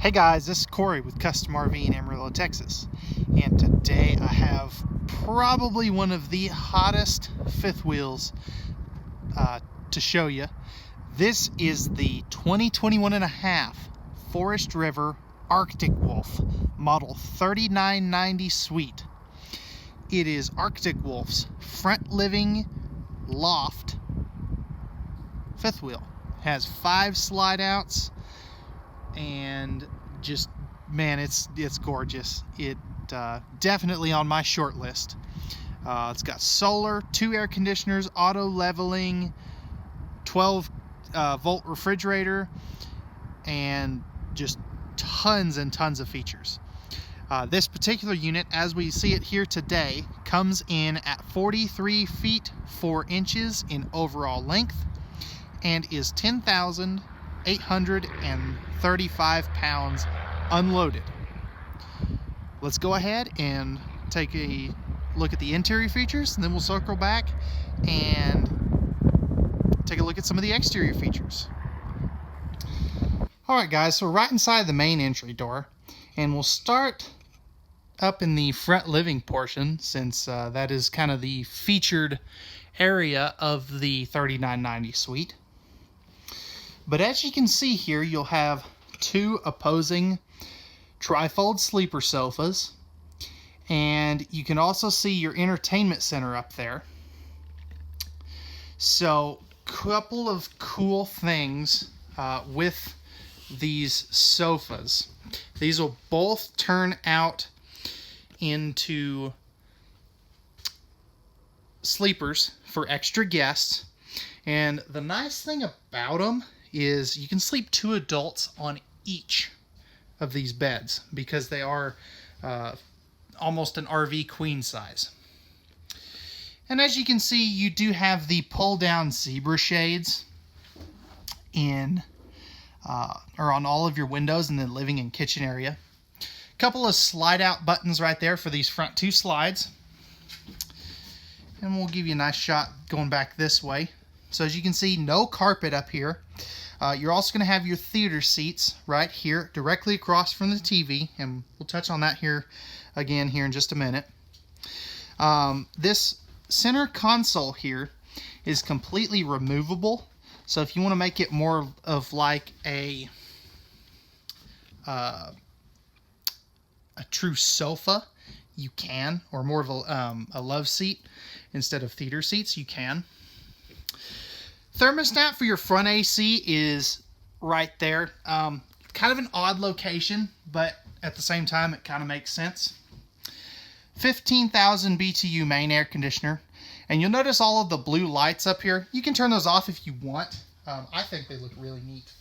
Hey guys, this is Corey with Custom RV in Amarillo, Texas, and today I have probably one of the hottest fifth wheels to show you. This is the 2021.5 Forest River Arctic Wolf model 3990SUITE. It is Arctic Wolf's front living loft fifth wheel. It has 5 slide outs. And just, man, it's gorgeous. It definitely on my short list. It's got solar, 2 air conditioners, auto leveling, 12 volt refrigerator, and just tons and tons of features. This particular unit, as we see it here today, comes in at 43 feet 4 inches in overall length and is 10,835 pounds unloaded. Let's go ahead and take a look at the interior features, and then we'll circle back and take a look at some of the exterior features. Alright guys, so we're right inside the main entry door, and we'll start up in the front living portion, since that is kind of the featured area of the 3990SUITE. But as you can see here, you'll have 2 opposing trifold sleeper sofas, and you can also see your entertainment center up there. So, couple of cool things with these sofas. These will both turn out into sleepers for extra guests, and the nice thing about them is you can sleep 2 adults on each of these beds, because they are almost an RV queen size. And as you can see, you do have the pull down zebra shades in or on all of your windows in the living and kitchen area. A couple of slide out buttons right there for these front 2 slides, and we'll give you a nice shot going back this way. So as you can see, no carpet up here. You're also going to have your theater seats right here, directly across from the TV, and we'll touch on that here again here in just a minute. This center console here is completely removable, so if you want to make it more of like a true sofa, you can, or more of a love seat instead of theater seats, you can. Thermostat for your front AC is right there. Kind of an odd location, but at the same time it kind of makes sense. 15,000 BTU main air conditioner, and you'll notice all of the blue lights up here. You can turn those off if you want. I think they look really neat.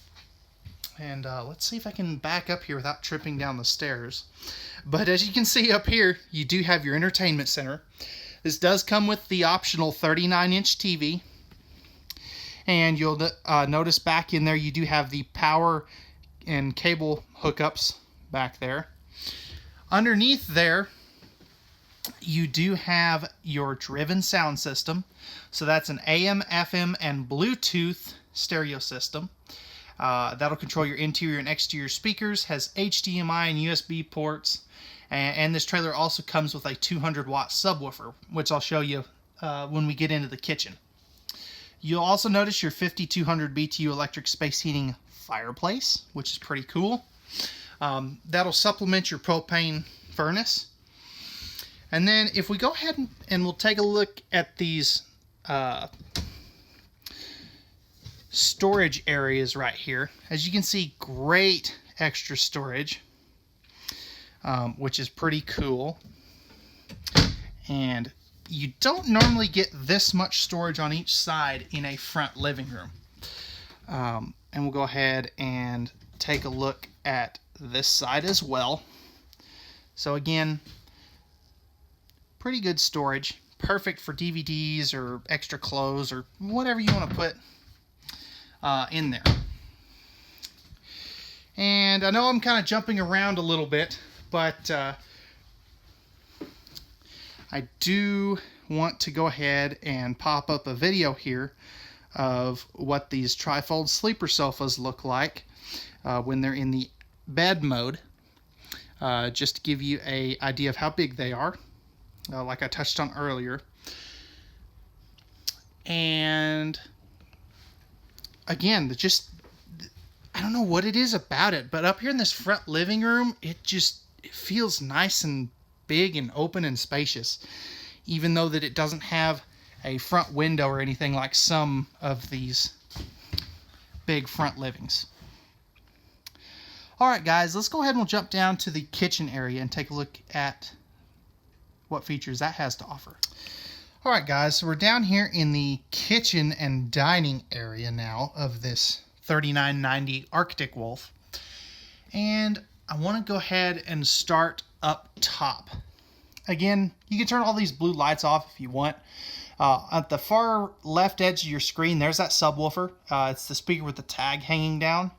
And let's see if I can back up here without tripping down the stairs. But as you can see up here, you do have your entertainment center. This does come with the optional 39-inch TV. And you'll notice back in there you do have the power and cable hookups back there. Underneath there, you do have your driven sound system. So that's an AM, FM, and Bluetooth stereo system. That'll control your interior and exterior speakers, has HDMI and USB ports, and this trailer also comes with a 200-watt subwoofer, which I'll show you when we get into the kitchen. You'll also notice your 5200 BTU electric space heating fireplace, which is pretty cool. That'll supplement your propane furnace. And then if we go ahead and we'll take a look at these storage areas right here. As you can see, great extra storage, which is pretty cool. And you don't normally get this much storage on each side in a front living room. And we'll go ahead and take a look at this side as well. So again, pretty good storage. Perfect for DVDs or extra clothes or whatever you want to put in there. And I know I'm kind of jumping around a little bit, but I do want to go ahead and pop up a video here of what these trifold sleeper sofas look like when they're in the bed mode, just to give you an idea of how big they are, like I touched on earlier. And again, I don't know what it is about it, but up here in this front living room, it feels nice and big and open and spacious, even though that it doesn't have a front window or anything like some of these big front livings. Alright guys, let's go ahead and we'll jump down to the kitchen area and take a look at what features that has to offer. Alright guys, so we're down here in the kitchen and dining area now of this 3990 Arctic Wolf. And I want to go ahead and start up top. Again, you can turn all these blue lights off if you want. At the far left edge of your screen, there's that subwoofer. It's the speaker with the tag hanging down.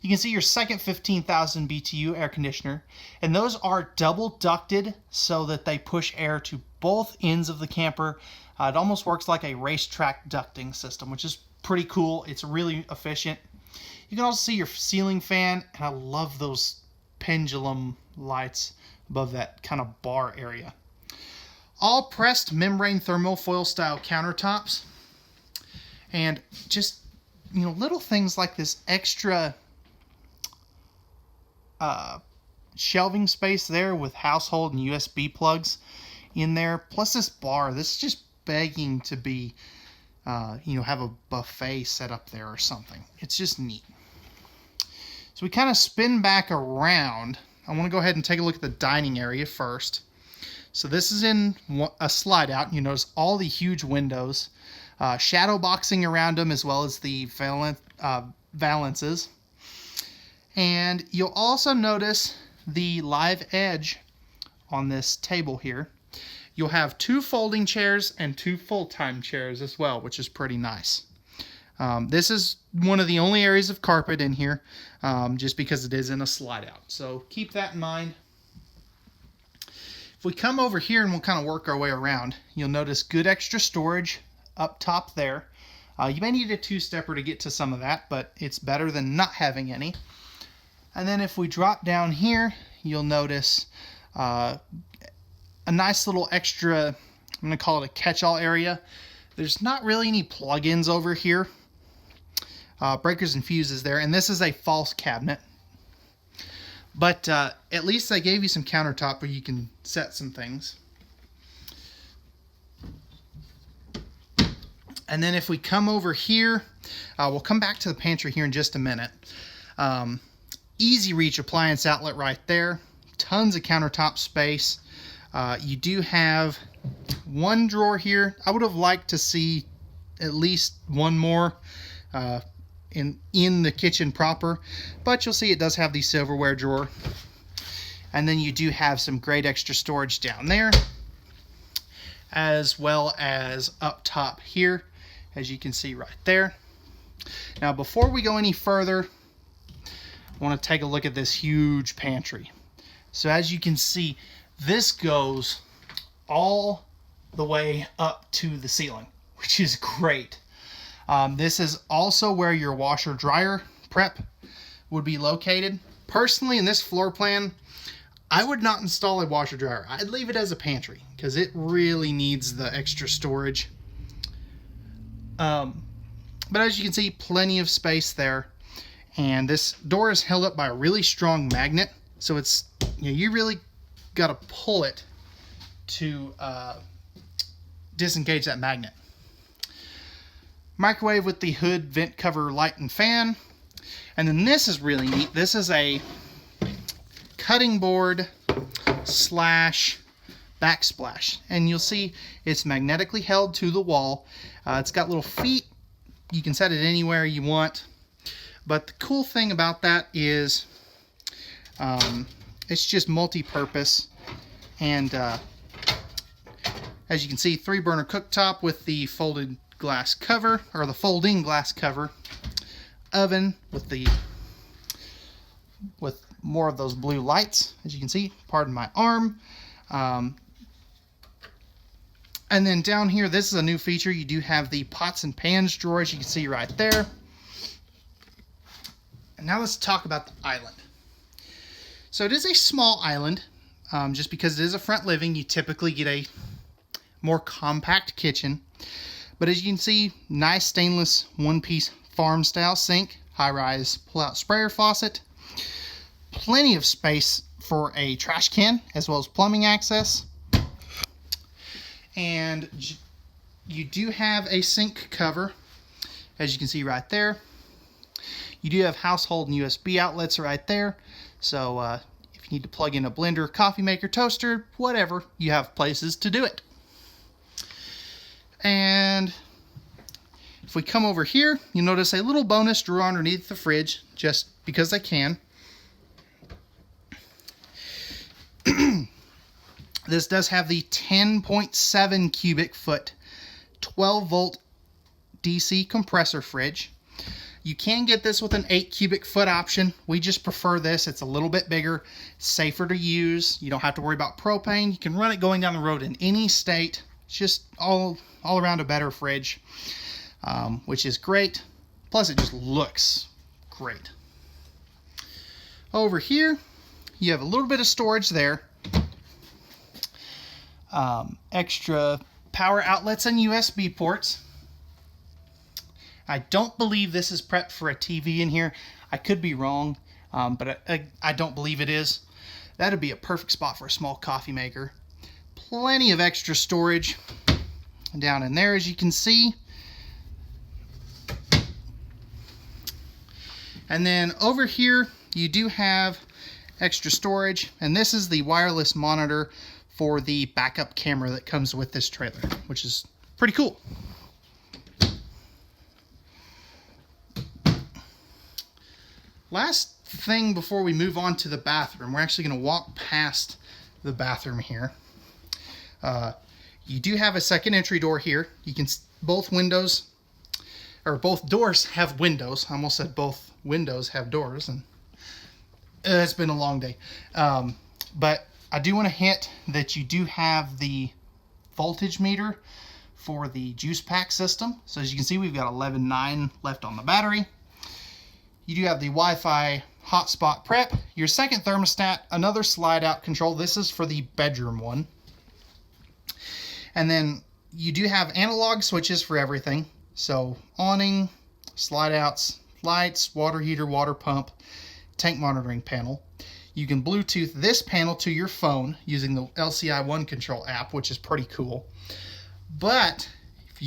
You can see your second 15,000 BTU air conditioner, and those are double ducted so that they push air to both ends of the camper. It almost works like a racetrack ducting system, which is pretty cool. It's really efficient. You can also see your ceiling fan, and I love those pendulum lights above that kind of bar area. All pressed membrane thermal foil style countertops, and just, you know, little things like this extra shelving space there with household and USB plugs in there, plus this bar. This is just begging to be have a buffet set up there or something. It's just neat. So we kind of spin back around. I want to go ahead and take a look at the dining area first. So this is in a slide out. You notice all the huge windows, shadow boxing around them, as well as the valances. And you'll also notice the live edge on this table here. You'll have 2 folding chairs and 2 full-time chairs as well, which is pretty nice. This is one of the only areas of carpet in here, just because it is in a slide out. So keep that in mind. If we come over here and we'll kind of work our way around, you'll notice good extra storage up top there. You may need a 2-stepper to get to some of that, but it's better than not having any. And then if we drop down here, you'll notice a nice little extra, I'm going to call it a catch-all area. There's not really any plug-ins over here. Breakers and fuses there, and this is a false cabinet. But at least they gave you some countertop where you can set some things. And then if we come over here, we'll come back to the pantry here in just a minute. Easy reach appliance outlet right there. Tons of countertop space. You do have one drawer here. I would have liked to see at least one more in the kitchen proper, but you'll see it does have the silverware drawer. And then you do have some great extra storage down there, as well as up top here, as you can see right there. Now before we go any further, I want to take a look at this huge pantry. So as you can see, this goes all the way up to the ceiling, which is great. This is also where your washer dryer prep would be located. Personally, in this floor plan, I would not install a washer dryer. I'd leave it as a pantry because it really needs the extra storage. But as you can see, plenty of space there. And this door is held up by a really strong magnet, so it's, you really got to pull it to disengage that magnet. Microwave with the hood, vent cover, light, and fan. And then this is really neat. This is a cutting board slash backsplash, and you'll see it's magnetically held to the wall. It's got little feet. You can set it anywhere you want. But the cool thing about that is it's just multi-purpose, and as you can see, 3-burner cooktop with the folded glass cover, or the folding glass cover, oven with more of those blue lights, as you can see, pardon my arm. And then down here, this is a new feature. You do have the pots and pans drawer, as you can see right there. And now let's talk about the island. So it is a small island. Just because it is a front living, you typically get a more compact kitchen. But as you can see, nice stainless one-piece farm-style sink, high-rise pull-out sprayer faucet, plenty of space for a trash can, as well as plumbing access. And you do have a sink cover, as you can see right there. You do have household and USB outlets right there. So if you need to plug in a blender, coffee maker, toaster, whatever, you have places to do it. And if we come over here, you'll notice a little bonus drawer underneath the fridge, just because I can. This does have the 10.7 cubic foot, 12 volt DC compressor fridge. You can get this with an 8 cubic foot option. We just prefer this. It's a little bit bigger, safer to use. You don't have to worry about propane. You can run it going down the road in any state. It's just all around a better fridge, which is great. Plus it just looks great. Over here, you have a little bit of storage there. Extra power outlets and USB ports. I don't believe this is prepped for a TV in here. I could be wrong, but I don't believe it is. That'd be a perfect spot for a small coffee maker. Plenty of extra storage down in there, as you can see. And then over here, you do have extra storage, and this is the wireless monitor for the backup camera that comes with this trailer, which is pretty cool. Last thing before we move on to the bathroom, we're actually going to walk past the bathroom here. You do have a second entry door here. You can, both doors have windows. I almost said both windows have doors, and it's been a long day. But I do want to hint that you do have the voltage meter for the juice pack system. So as you can see, we've got 11.9 left on the battery. You do have the Wi-Fi hotspot prep, your second thermostat, another slide out control. This is for the bedroom one. And then you do have analog switches for everything. So awning, slide outs, lights, water heater, water pump, tank monitoring panel. You can Bluetooth this panel to your phone using the LCI One Control app, which is pretty cool. But if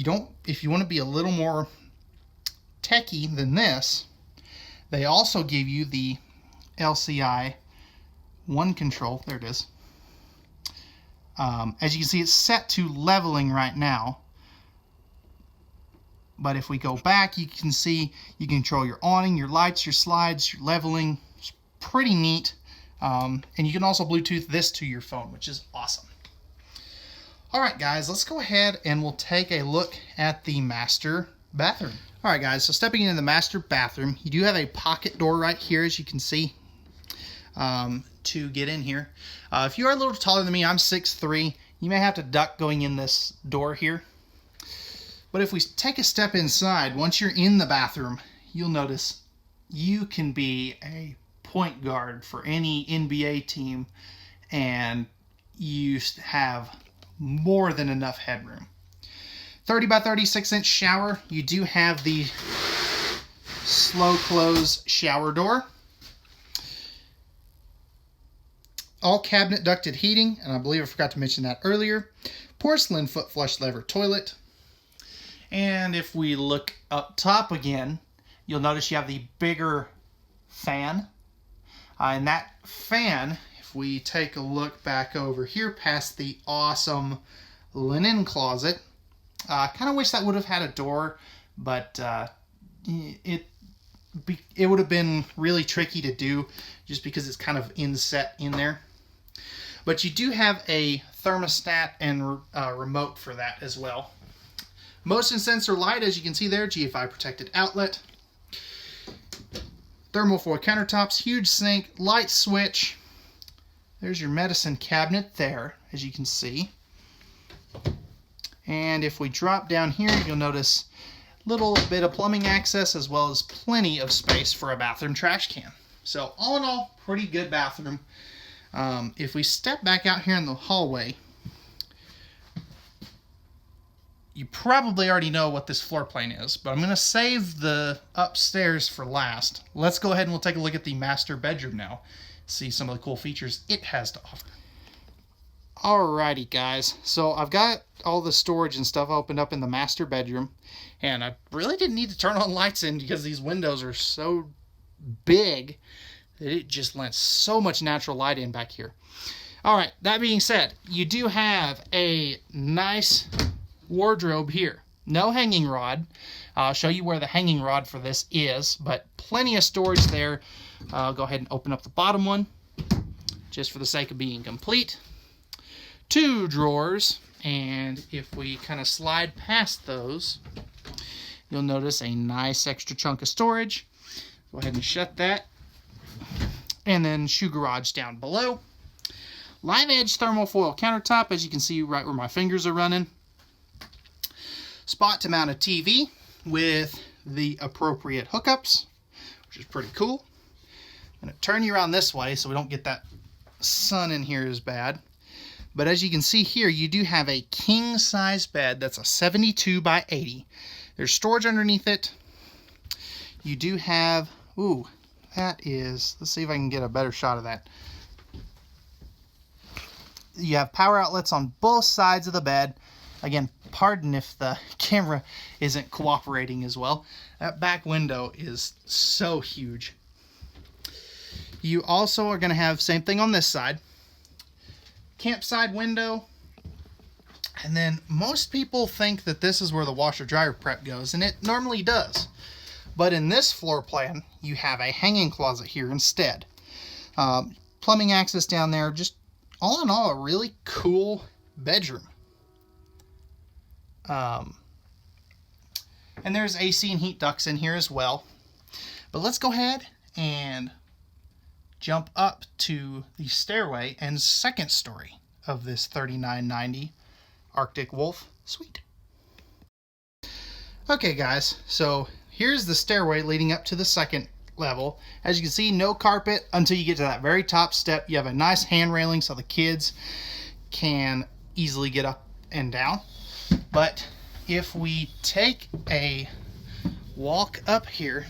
you want to be a little more techie than this, they also give you the LCI One Control. There it is. As you can see, it's set to leveling right now. But if we go back, you can see you can control your awning, your lights, your slides, your leveling. It's pretty neat. And you can also Bluetooth this to your phone, which is awesome. Alright guys, let's go ahead and we'll take a look at the master bathroom. Alright guys, so stepping into the master bathroom, you do have a pocket door right here, as you can see, to get in here. If you are a little taller than me, I'm 6'3", you may have to duck going in this door here. But if we take a step inside, once you're in the bathroom, you'll notice you can be a point guard for any NBA team, and you have more than enough headroom. 30 by 36 inch shower. You do have the slow close shower door. All cabinet ducted heating, and I believe I forgot to mention that earlier. Porcelain foot flush lever toilet. And if we look up top again, you'll notice you have the bigger fan. And that fan, if we take a look back over here past the awesome linen closet, kind of wish that would have had a door, but it would have been really tricky to do just because it's kind of inset in there. But you do have a thermostat and remote for that as well. Motion sensor light, as you can see there, GFI protected outlet. Thermofoil countertops, huge sink, light switch. There's your medicine cabinet there, as you can see. And if we drop down here, you'll notice a little bit of plumbing access as well as plenty of space for a bathroom trash can. So all in all, pretty good bathroom. If we step back out here in the hallway, you probably already know what this floor plan is, but I'm going to save the upstairs for last. Let's go ahead and we'll take a look at the master bedroom now. See some of the cool features it has to offer. Alrighty guys, so I've got all the storage and stuff opened up in the master bedroom, and I really didn't need to turn on lights in because these windows are so big that it just lets so much natural light in back here. Alright, that being said, you do have a nice wardrobe here. No hanging rod. I'll show you where the hanging rod for this is, but plenty of storage there. I'll go ahead and open up the bottom one just for the sake of being complete. 2 drawers, and if we kind of slide past those, you'll notice a nice extra chunk of storage. Go ahead and shut that. And then shoe garage down below. Live edge thermal foil countertop, as you can see right where my fingers are running. Spot to mount a TV with the appropriate hookups, which is pretty cool. I'm going to turn you around this way so we don't get that sun in here as bad. But as you can see here, you do have a king size bed that's a 72 by 80. There's storage underneath it. You do have, ooh, that is, let's see if I can get a better shot of that. You have power outlets on both sides of the bed. Again, pardon if the camera isn't cooperating as well. That back window is so huge. You also are going to have same thing on this side. Campside window. And then most people think that this is where the washer dryer prep goes, and it normally does. But in this floor plan, you have a hanging closet here instead. Plumbing access down there. Just all in all, a really cool bedroom. And there's AC and heat ducts in here as well. But let's go ahead and jump up to the stairway and second story of this 3990 Arctic Wolf suite. Okay guys, so here's the stairway leading up to the second level. As you can see, no carpet until you get to that very top step. You have a nice hand railing so the kids can easily get up and down. But if we take a walk up here,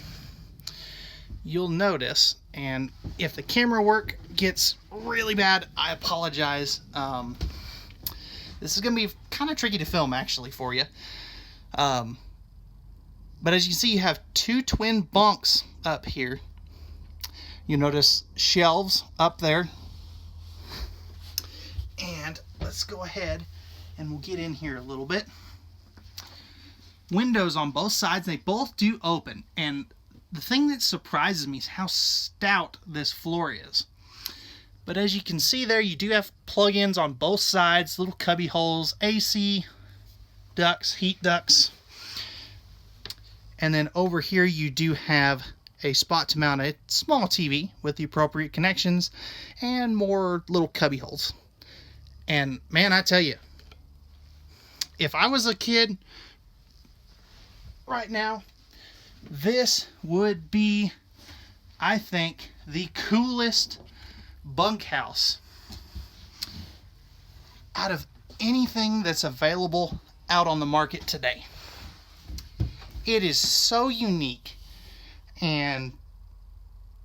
you'll notice, and if the camera work gets really bad, I apologize. This is going to be kind of tricky to film actually for you. But as you can see, you have 2 twin bunks up here. You notice shelves up there. And let's go ahead and we'll get in here a little bit. Windows on both sides, they both do open. And the thing that surprises me is how stout this floor is. But as you can see there, you do have plug-ins on both sides, little cubby holes, AC ducts, heat ducts. And then over here you do have a spot to mount a small TV with the appropriate connections and more little cubby holes. And man, I tell you, if I was a kid right now, this would be, I think, the coolest bunkhouse out of anything that's available out on the market today. It is so unique, and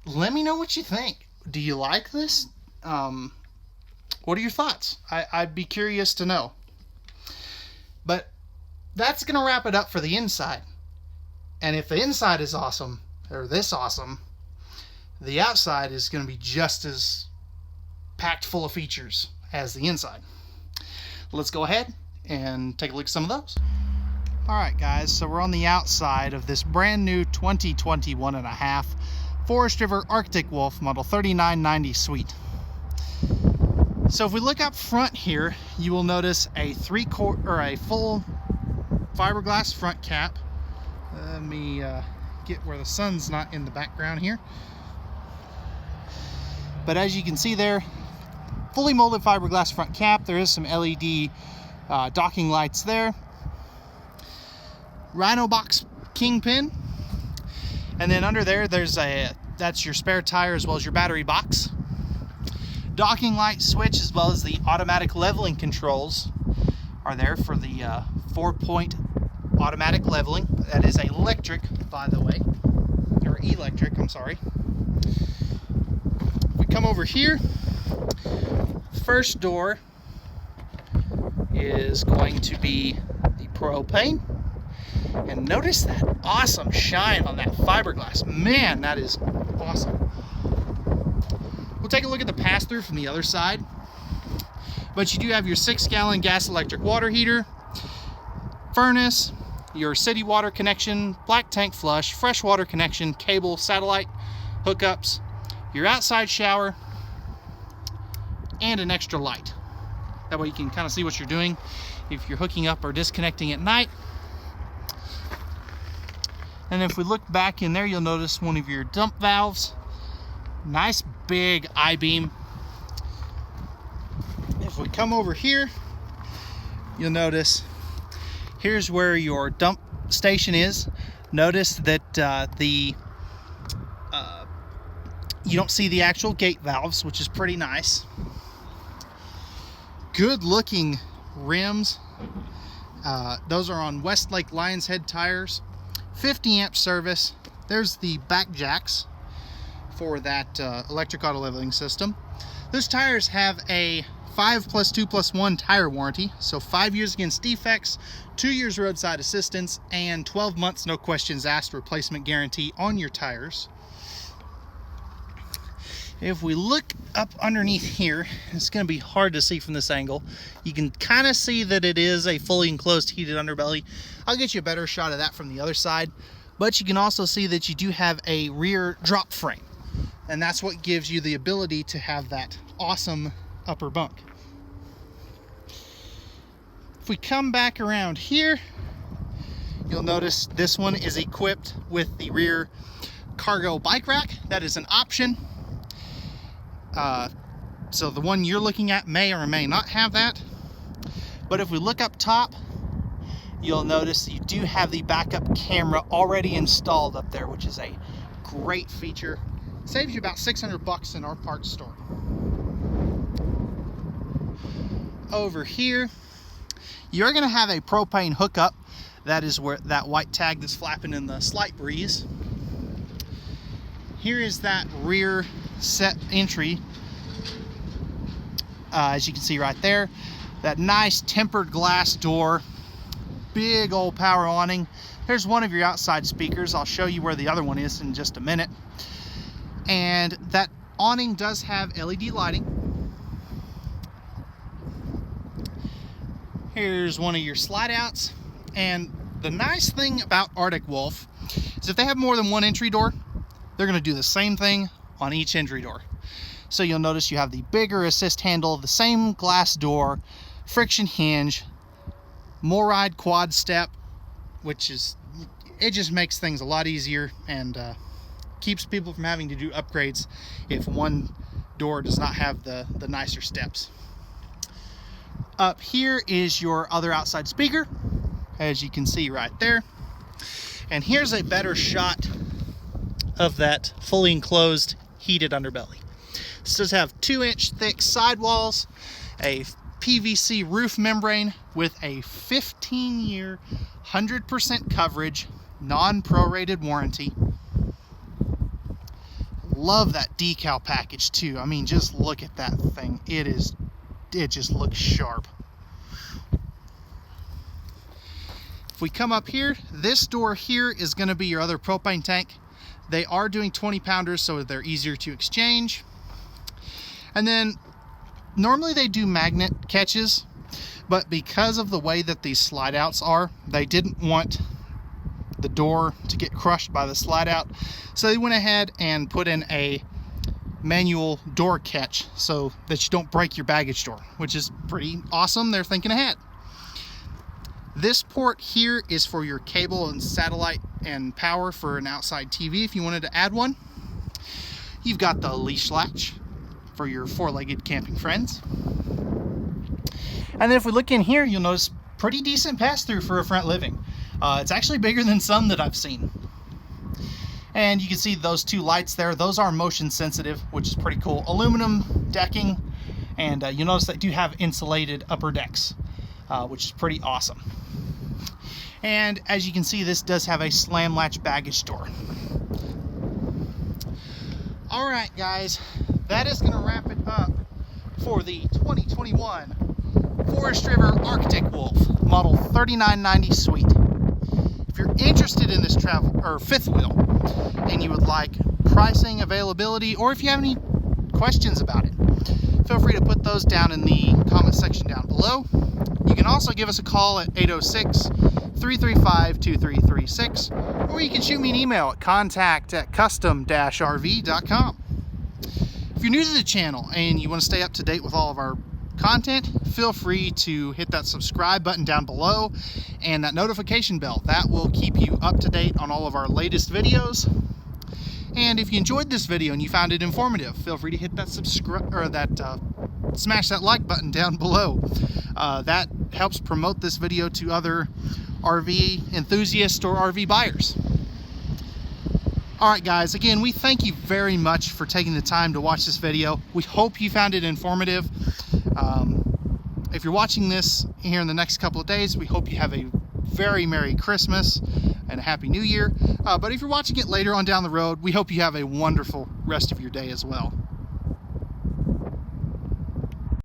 let me know what you think. Do you like this? What are your thoughts? I'd be curious to know. But that's going to wrap it up for the inside. And if the inside is awesome, or this awesome, the outside is going to be just as packed full of features as the inside. Let's go ahead and take a look at some of those. Alright guys, so we're on the outside of this brand new 2021.5 Forest River Arctic Wolf model 3990 Suite. So if we look up front here, you will notice a full fiberglass front cap. Let me get where the sun's not in the background here. But as you can see there, fully molded fiberglass front cap. There is some LED docking lights there. Rhino box kingpin. And then under there, there's a That's your spare tire as well as your battery box. Docking light switch as well as the automatic leveling controls are there for the 4-point automatic leveling. That is electric, by the way, or electric, I'm sorry. We come over here, first door is going to be the propane, and notice that awesome shine on that fiberglass. Man, that is awesome. We'll take a look at the pass-through from the other side. But you do have your 6-gallon gas electric water heater, furnace, your city water connection, black tank flush, fresh water connection, cable, satellite hookups, your outside shower, and an extra light. That way you can kind of see what you're doing if you're hooking up or disconnecting at night. And if we look back in there, you'll notice one of your dump valves. Nice big I-beam. If we come over here, you'll notice here's where your dump station is. Notice that you don't see the actual gate valves, which is pretty nice. Good looking rims. Those are on Westlake Lions Head tires. 50 amp service. There's the back jacks for that electric auto leveling system. Those tires have a 5+2+1 tire warranty, so 5 years against defects, 2 years roadside assistance, and 12 months no questions asked replacement guarantee on your tires. If we look up underneath here, it's going to be hard to see from this angle. You can kind of see that it is a fully enclosed heated underbelly. I'll get you a better shot of that from the other side, but you can also see that you do have a rear drop frame, and that's what gives you the ability to have that awesome upper bunk. If we come back around here, you'll notice this one is equipped with the rear cargo bike rack. That is an option. So the one you're looking at may or may not have that. But if we look up top, you'll notice you do have the backup camera already installed up there, which is a great feature. Saves you about $600 in our parts store. Over here, you're going to have a propane hookup. That is where that white tag that's flapping in the slight breeze. Here is that rear set entry. As you can see right there, that nice tempered glass door, big old power awning. Here's one of your outside speakers. I'll show you where the other one is in just a minute. And that awning does have LED lighting. Here's one of your slide outs. And the nice thing about Arctic Wolf is if they have more than one entry door, they're going to do the same thing on each entry door. So you'll notice you have the bigger assist handle, the same glass door, friction hinge, MORryde quad step, which is, it just makes things a lot easier and keeps people from having to do upgrades if one door does not have the nicer steps. Up here is your other outside speaker, as you can see right there. And here's a better shot of that fully enclosed heated underbelly. This does have 2-inch thick sidewalls, a PVC roof membrane with a 15-year, 100% coverage, non-prorated warranty. Love that decal package too. I mean, just look at that thing. It just looks sharp. If we come up here, this door here is going to be your other propane tank. They are doing 20-pounders, so they're easier to exchange. And then normally they do magnet catches, but because of the way that these slide outs are, they didn't want the door to get crushed by the slide out. So they went ahead and put in a manual door catch so that you don't break your baggage door, which is pretty awesome. They're thinking ahead. This port here is for your cable and satellite and power for an outside TV if you wanted to add one. You've got the leash latch for your four-legged camping friends. And then if we look in here, you'll notice pretty decent pass-through for a front living. It's actually bigger than some that I've seen. And you can see those two lights there. Those are motion sensitive, which is pretty cool. Aluminum decking, and you'll notice they do have insulated upper decks, which is pretty awesome. And as you can see, this does have a slam latch baggage door. All right, guys, that is going to wrap it up for the 2021 Forest River Arctic Wolf model 3990 Suite. If you're interested in this travel or fifth wheel and you would like pricing, availability, or if you have any questions about it, feel free to put those down in the comment section down below. You can also give us a call at 806-335-2336, or you can shoot me an email at contact@custom-rv.com. If you're new to the channel and you want to stay up to date with all of our content, feel free to hit that subscribe button down below and that notification bell. That will keep you up to date on all of our latest videos. And if you enjoyed this video and you found it informative, feel free to hit that subscribe or smash that like button down below. That helps promote this video to other RV enthusiasts or RV buyers. Alright guys, again, we thank you very much for taking the time to watch this video. We hope you found it informative. If you're watching this here in the next couple of days, we hope you have a very Merry Christmas and a Happy New Year. But if you're watching it later on down the road, we hope you have a wonderful rest of your day as well.